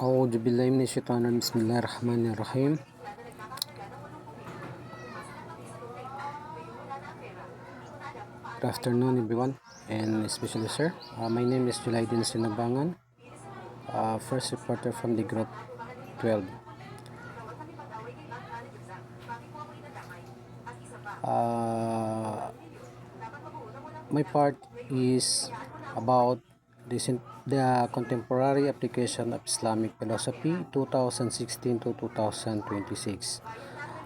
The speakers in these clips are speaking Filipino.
أعوذ بالله من الشيطان الرجيم بسم الله الرحمن الرحيم. Good afternoon everyone, and especially sir. My name is Julaydin Sinabangan, first reporter from the group 12. My part is about the contemporary application of Islamic philosophy 2016 to 2026.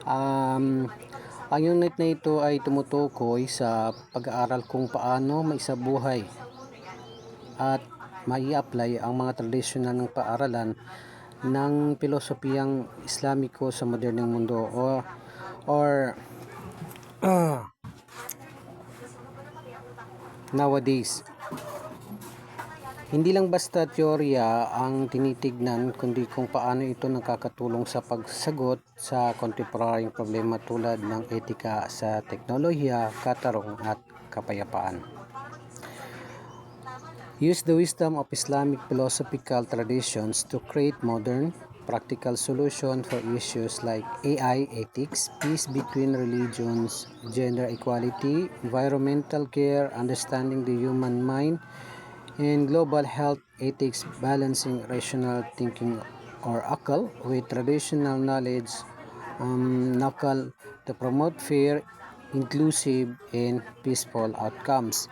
Ang unit na ito ay tumutukoy sa pag-aaral kung paano maisabuhay at mai-apply ang mga tradisyonal ng paaralan ng pilosopiyang Islamiko sa modernong mundo or nowadays. Hindi lang basta teorya ang tinitignan, kundi kung paano ito nakakatulong sa pagsagot sa kontemporaryong problema tulad ng etika sa teknolohiya, katarungan at kapayapaan. Use the wisdom of Islamic philosophical traditions to create modern, practical solutions for issues like AI ethics, peace between religions, gender equality, environmental care, understanding the human mind, and global health ethics, balancing rational thinking or akal with traditional knowledge, nakal, to promote fair, inclusive, and peaceful outcomes.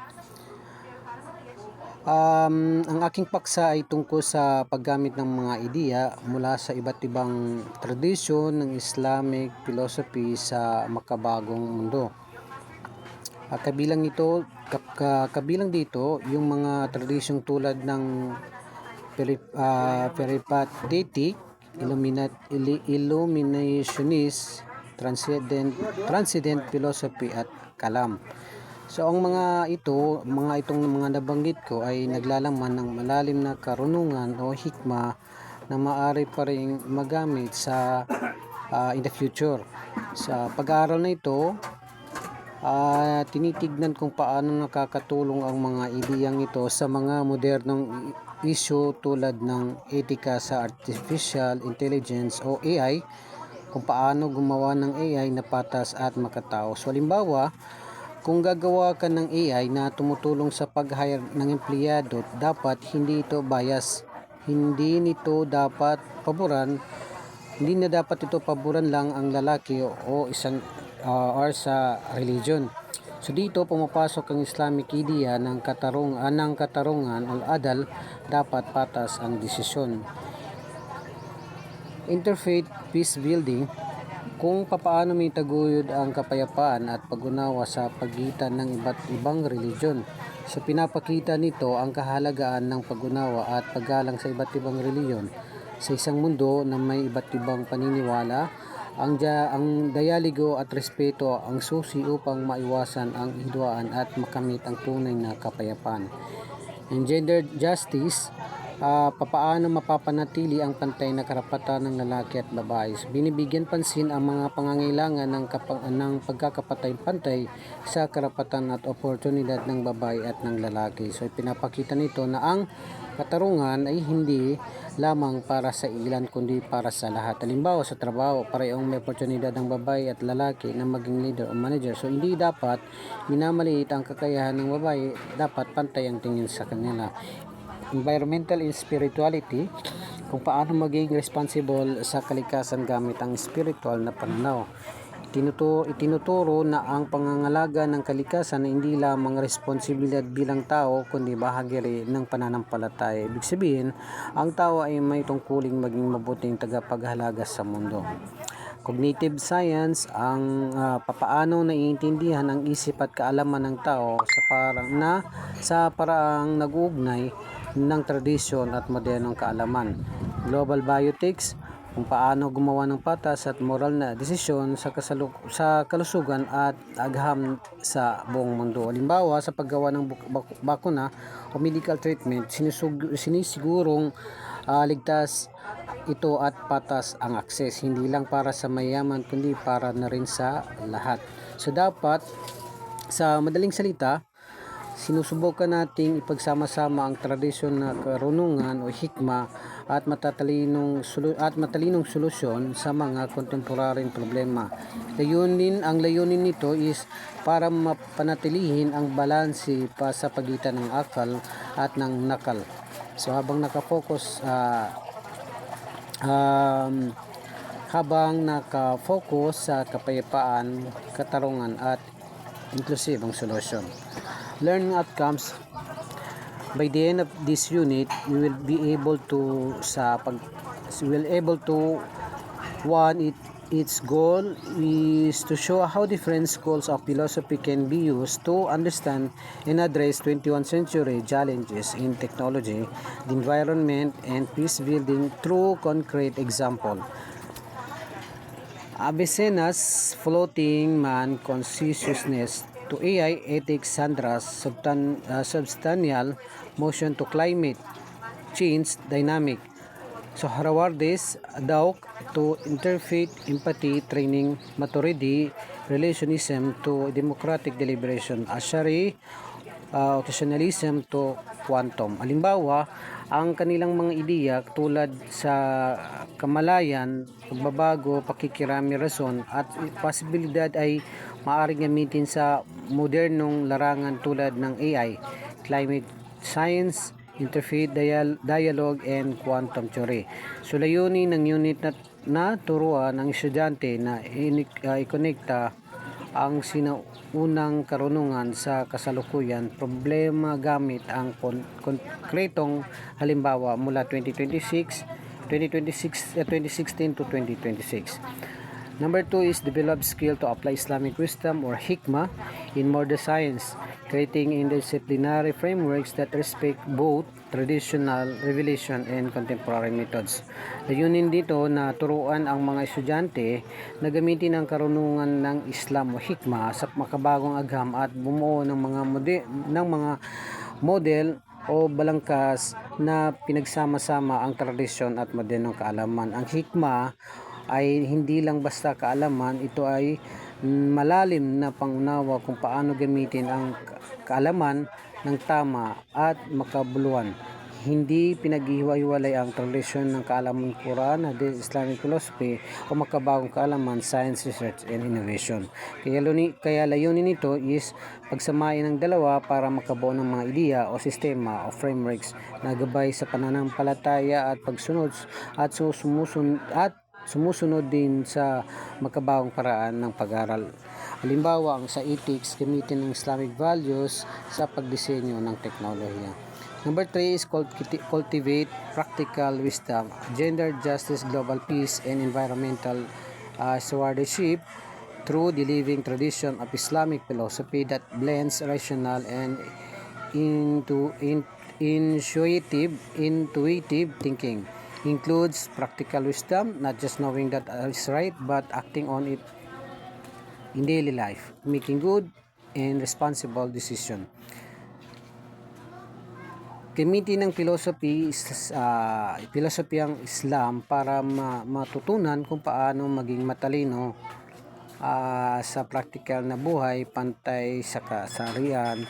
Ang aking paksa ay tungkol sa paggamit ng mga ideya mula sa iba't ibang tradisyon ng Islamic philosophy sa makabagong mundo. Kabilang dito yung mga tradisyong tulad ng peripatetic, illuminationist, transcendent philosophy at kalam. So ang mga itong mga nabanggit ko ay naglalaman ng malalim na karunungan o hikma na maaari pa rin magamit sa in the future. Sa pag-aaral na ito, tinitignan kung paano nakakatulong ang mga ideyang ito sa mga modernong issue tulad ng etika sa artificial intelligence o AI, kung paano gumawa ng AI na patas at makatao. So halimbawa, kung gagawa ka ng AI na tumutulong sa pag-hire ng empleyado, dapat hindi ito bias. Hindi na dapat ito paboran lang ang lalaki o isang or sa religion. So dito pumapasok ang Islamic idea ng katarungan o adal, dapat patas ang desisyon. Interfaith peace building, kung papaano may taguyod ang kapayapaan at pag-unawa sa pagitan ng iba't ibang religiyon. So pinapakita nito ang kahalagaan ng pag-unawa at paggalang sa iba't ibang reliyon sa isang mundo na may iba't ibang paniniwala. Ang dialogo at respeto ang susi upang maiwasan ang hidwaan at makamit ang tunay na kapayapaan. In gender justice, papaano mapapanatili ang pantay na karapatan ng lalaki at babae. So, binibigyan pansin ang mga pangangailangan ng pagkakapatay-pantay sa karapatan at oportunidad ng babae at ng lalaki. So pinapakita nito na ang katarungan ay hindi lamang para sa ilan kundi para sa lahat. Halimbawa sa trabaho, parehong may oportunidad ng babae at lalaki na maging leader o manager. So hindi dapat minamaliit ang kakayahan ng babae, dapat pantay ang tingin sa kanila. Environmental and spirituality, kung paano maging responsible sa kalikasan gamit ang spiritual na pananaw. Itinuturo na ang pangangalaga ng kalikasan na hindi lamang responsibilidad bilang tao kundi bahagi rin ng pananampalataya. Ibig sabihin, ang tao ay may tungkuling maging mabuting tagapaghalaga sa mundo. Cognitive science, ang papaano naiintindihan ang isip at kaalaman ng tao sa paraang nag-uugnay ng tradisyon at modernong kaalaman. Global bioethics, kung paano gumawa ng patas at moral na desisyon sa kalusugan at agham sa buong mundo. Halimbawa, sa paggawa ng bakuna o medical treatment, sinisigurong ligtas ito at patas ang akses, hindi lang para sa mayaman kundi para na rin sa lahat. So dapat, sa madaling salita, Sinusubukan nating ipagsama-sama ang tradisyon na karunungan o hikma at matalinong solusyon sa mga kontemporaryong problema. Ang layunin nito is para mapanatilihin ang balanse pa sa pagitan ng akal at ng nakal. So habang nakafocus sa kapayapaan, katarungan at inklusibong solusyon. Learning outcomes. By the end of this unit, we will be able to its goal is to show how different schools of philosophy can be used to understand and address 21st century challenges in technology, the environment, and peace building through concrete example. Avicenna's floating man consciousness to AI ethics, Sandra's substantial motion to climate change dynamic. So Harawardes Dauk to interfaith empathy training maturity relationism to democratic deliberation. Ashari occasionalism to quantum. Halimbawa, ang kanilang mga ideya tulad sa kamalayan, pagbabago, pakikirami, rason at posibilidad ay maaaring gamitin sa modernong larangan tulad ng AI, climate science, interfaith dialogue, and quantum theory. So layunin ng unit na turuan ng estudyante na ikonekta ang sinaunang karunungan sa kasalukuyan problema gamit ang konkretong halimbawa mula 2016 to 2026. Number 2 is develop skill to apply Islamic wisdom or hikmah in modern science, creating interdisciplinary frameworks that respect both traditional revelation and contemporary methods. Layunin dito na turuan ang mga estudyante na gamitin ang karunungan ng Islam o hikmah sa makabagong agham at bumuo ng mga model o balangkas na pinagsama-sama ang tradisyon at modernong kaalaman. Ang hikmah ay hindi lang basta kaalaman, ito ay malalim na pangunawa kung paano gamitin ang kaalaman ng tama at makabuluhan. Hindi pinaghiwa-hiwalay ang tradisyon ng kaalaman Quran, Hadith, Islamic philosophy o makabagong kaalaman, science, research, and innovation. Kaya layunin nito is pagsamahin ng dalawa para makabuo ng mga ideya o sistema o frameworks na gabay sa pananampalataya at pagsunod at sumusunod din sa makabagong paraan ng pag-aral. Halimbawa, ang sa ethics, gamitin ng Islamic values sa pagdisenyo ng teknolohiya. Number 3 is cultivate practical wisdom, gender justice, global peace, and environmental stewardship through the living tradition of Islamic philosophy that blends rational and intuitive thinking. Includes practical wisdom, not just knowing that is right, but acting on it in daily life, making good and responsible decision. Gamitin ng philosophy ang Islam para matutunan kung paano maging matalino sa practical na buhay, pantay sa kasarian,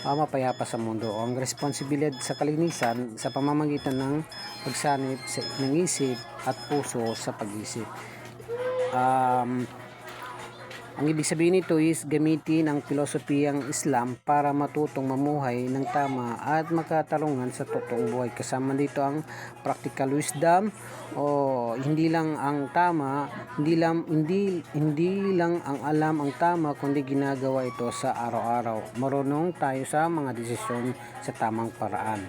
mapayapa sa mundo. Ang responsibilidad sa kalinisan sa pamamagitan ng pagsanib ng isip at puso sa pag-isip. Ang ibig sabihin nito is gamitin ang pilosopiyang Islam para matutong mamuhay ng tama at makatarungan sa totoong buhay. Kasama dito ang practical wisdom o hindi lang ang alam ang tama kundi ginagawa ito sa araw-araw. Marunong tayo sa mga desisyon sa tamang paraan.